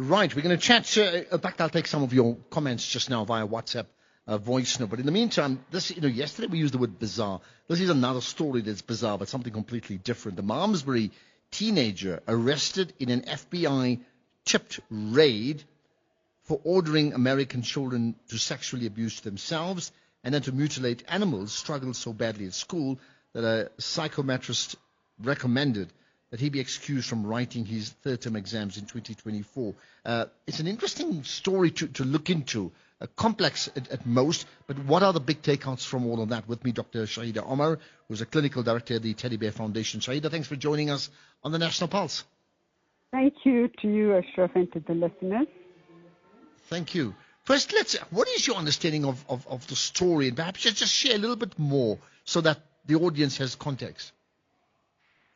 Right, we're going to chat. In fact, I'll take some of your comments just now via WhatsApp voice note. But in the meantime, yesterday we used the word bizarre. This is another story that's bizarre, but something completely different. The Malmesbury teenager arrested in an FBI-tipped raid for ordering American children to sexually abuse themselves and then to mutilate animals struggled so badly at school that a psychometrist recommended that he be excused from writing his third-term exams in 2024. It's an interesting story to look into, complex at most, but what are the big takeouts from all of that? With me, Dr. Shahida Omar, who's a clinical director at the Teddy Bear Foundation. Shahida, thanks for joining us on the National Pulse. Thank you to you, Ashraf, and to the listeners. Thank you. First, what is your understanding of the story? And perhaps just share a little bit more so that the audience has context.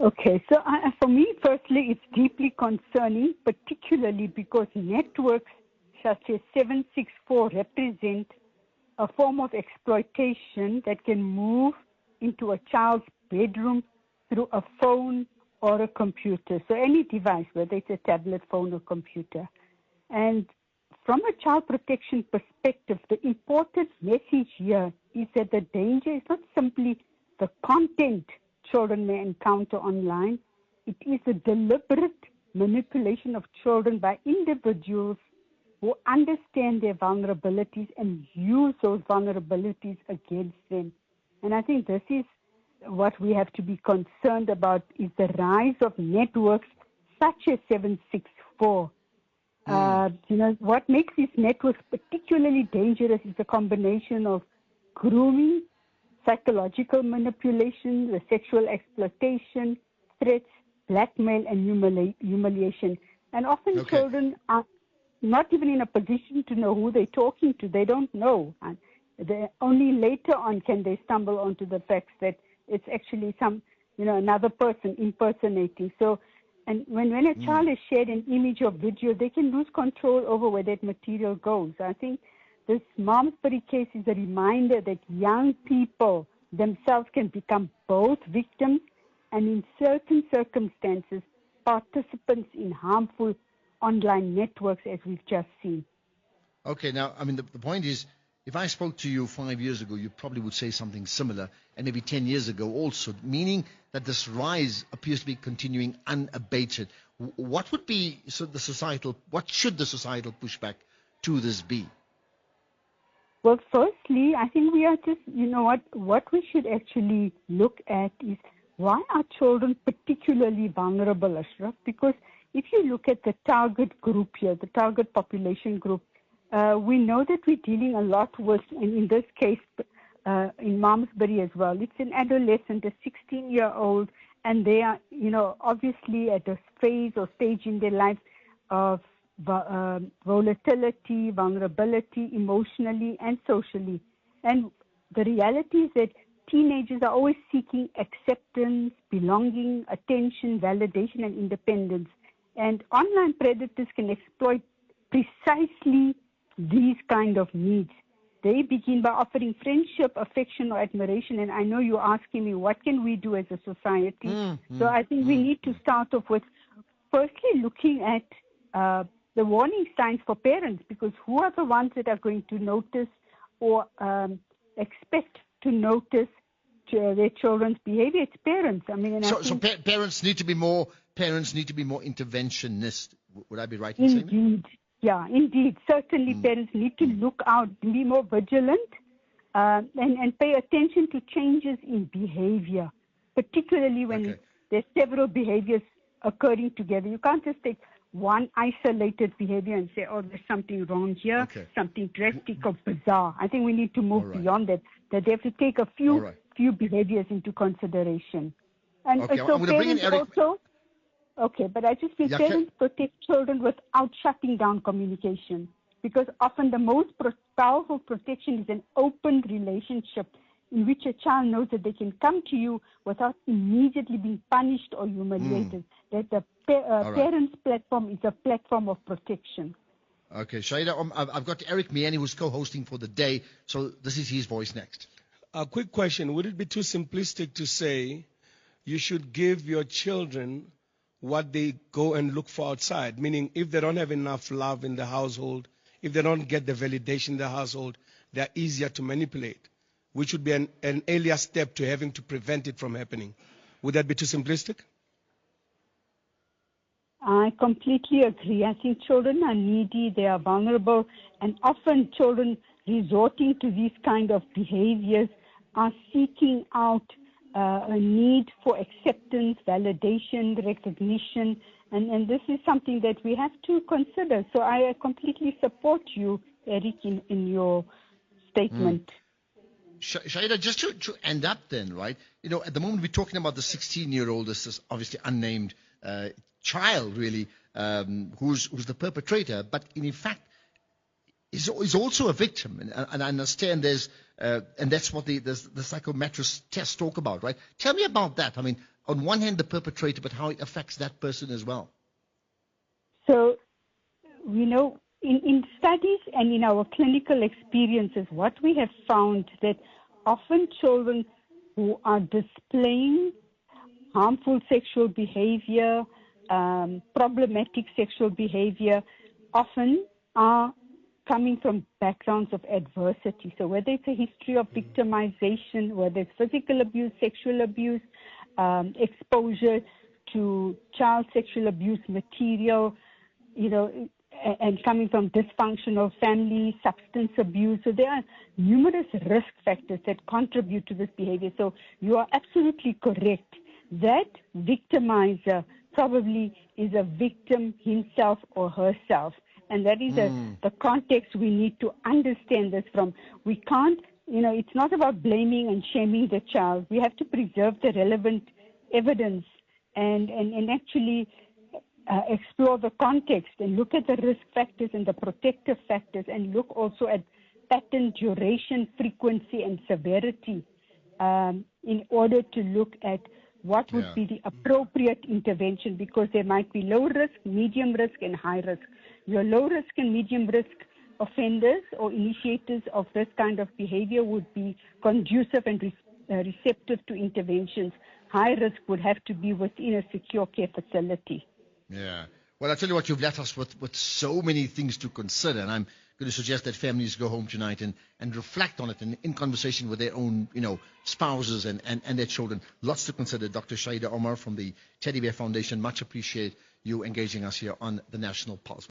Okay, so for me, firstly, it's deeply concerning, particularly because networks such as 764 represent a form of exploitation that can move into a child's bedroom through a phone or a computer. So any device, whether it's a tablet, phone, or computer. And from a child protection perspective, the important message here is that the danger is not simply the content children may encounter online. It is a deliberate manipulation of children by individuals who understand their vulnerabilities and use those vulnerabilities against them. And I think this is what we have to be concerned about, is the rise of networks such as 764. What makes these networks particularly dangerous is the combination of grooming, psychological manipulation, the sexual exploitation, threats, blackmail, and humiliation. And often children are not even in a position to know who they're talking to. They don't know. And only later on can they stumble onto the fact that it's actually another person impersonating. So, and when a child is shared an image or video, they can lose control over where that material goes. I think this Malmesbury case is a reminder that young people themselves can become both victims and, in certain circumstances, participants in harmful online networks, as we've just seen. Okay, now, the point is, if I spoke to you 5 years ago, you probably would say something similar, and maybe 10 years ago also, meaning that this rise appears to be continuing unabated. What should the societal pushback to this be? Well, firstly, I think we are just, what we should actually look at is, why are children particularly vulnerable, Ashraf? Because if you look at the target group here, the target population group, we know that we're dealing a lot with, and in this case, in Malmesbury as well, it's an adolescent, a 16-year-old, and they are, obviously at a phase or stage in their life of volatility, vulnerability, emotionally and socially. And the reality is that teenagers are always seeking acceptance, belonging, attention, validation, and independence. And online predators can exploit precisely these kind of needs. They begin by offering friendship, affection, or admiration. And I know you're asking me, what can we do as a society? So I think we need to start off with, firstly, looking at the warning signs for parents, because who are the ones that are going to notice or expect to notice their children's behavior? It's parents. So parents need to be more interventionist. Would I be right in saying that? Indeed. Yeah, indeed. Certainly parents need to look out, be more vigilant, and pay attention to changes in behavior, particularly when there's several behaviors occurring together. You can't just take one isolated behavior and say, oh, there's something wrong here, something drastic or bizarre. I think we need to move beyond that they have to take a few behaviors into consideration. And so parents also... Okay, but I just think parents protect children without shutting down communication, because often the most powerful protection is an open relationship in which a child knows that they can come to you without immediately being punished or humiliated, that the parents' platform is a platform of protection. Okay, Shahida, I've got Eric Miani, who's co-hosting for the day, so this is his voice next. A quick question. Would it be too simplistic to say you should give your children what they go and look for outside. Meaning, if they don't have enough love in the household, if they don't get the validation in the household, they're easier to manipulate, which would be an earlier step to having to prevent it from happening. Would that be too simplistic? I completely agree. I think children are needy, they are vulnerable, and often children resorting to these kind of behaviors are seeking out a need for acceptance, validation, recognition, and this is something that we have to consider. So I completely support you, Eric, in your statement. Shaida, just to end up then, right? At the moment we're talking about the 16-year-old, this obviously unnamed child, really, who's the perpetrator, but in fact is also a victim. And I understand there's, and that's what the psychometric tests talk about, right? Tell me about that. I mean, on one hand, the perpetrator, but how it affects that person as well. So, in studies and in our clinical experiences, what we have found that often children who are displaying harmful sexual behavior, problematic sexual behavior, often are coming from backgrounds of adversity. So whether it's a history of victimization, whether it's physical abuse, sexual abuse, exposure to child sexual abuse material, and coming from dysfunctional families, substance abuse. So there are numerous risk factors that contribute to this behavior. So you are absolutely correct. That victimizer probably is a victim himself or herself. And that is the context we need to understand this from. We can't, it's not about blaming and shaming the child. We have to preserve the relevant evidence and actually explore the context and look at the risk factors and the protective factors and look also at pattern, duration, frequency, and severity in order to look at what would be the appropriate intervention, because there might be low risk, medium risk, and high risk. Your low risk and medium risk offenders or initiators of this kind of behavior would be conducive and receptive to interventions. High risk would have to be within a secure care facility. Yeah. Well, I tell you what, you've left us with so many things to consider, and I'm going to suggest that families go home tonight and reflect on it and in conversation with their own, spouses and their children. Lots to consider. Dr. Shaida Omar from the Teddy Bear Foundation, much appreciate you engaging us here on the National Pulse.